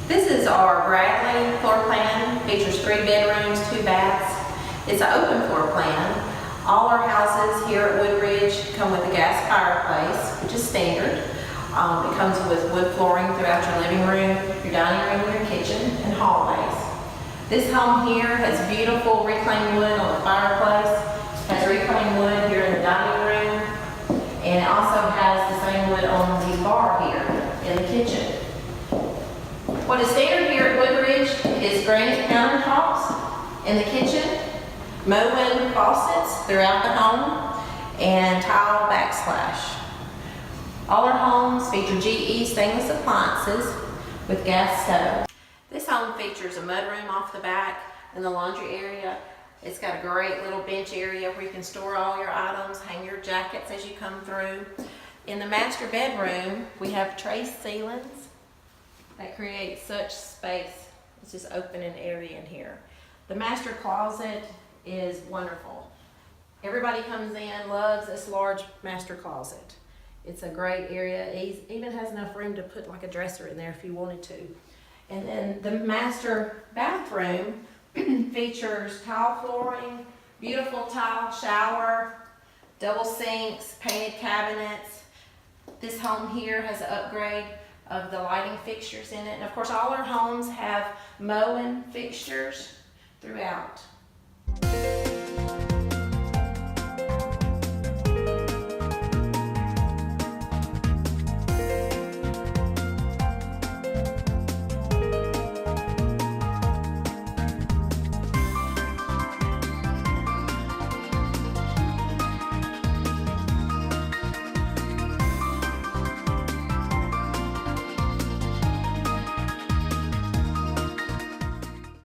This is our Barkley floor plan. Features 3 bedrooms, 2 baths. It's an open floor plan. All our houses here at Woodridge come with a gas fireplace, which is standard. It comes with wood flooring throughout your living room, your dining room, your kitchen, and hallways. This home here has beautiful reclaimed wood on the fireplace, has reclaimed wood here in the dining room, and it also has the same wood on the bar here in the kitchen. What is standard here at Woodridge is granite countertops in the kitchen, Moen faucets throughout the home, and tile backsplash. All our homes feature GE stainless appliances with gas stove. This home features a mudroom off the back and the laundry area. It's got a great little bench area where you can store all your items, hang your jackets as you come through. In the master bedroom, we have trace ceilings that create such space. It's just open and airy in here. The master closet is wonderful. Everybody comes in, loves this large master closet. It's a great area. It even has enough room to put like a dresser in there if you wanted to. And then the master bathroom features tile flooring, beautiful tile shower, double sinks, painted cabinets. This home here has an upgrade of the lighting fixtures in it. And of course, all our homes have Moen fixtures throughout.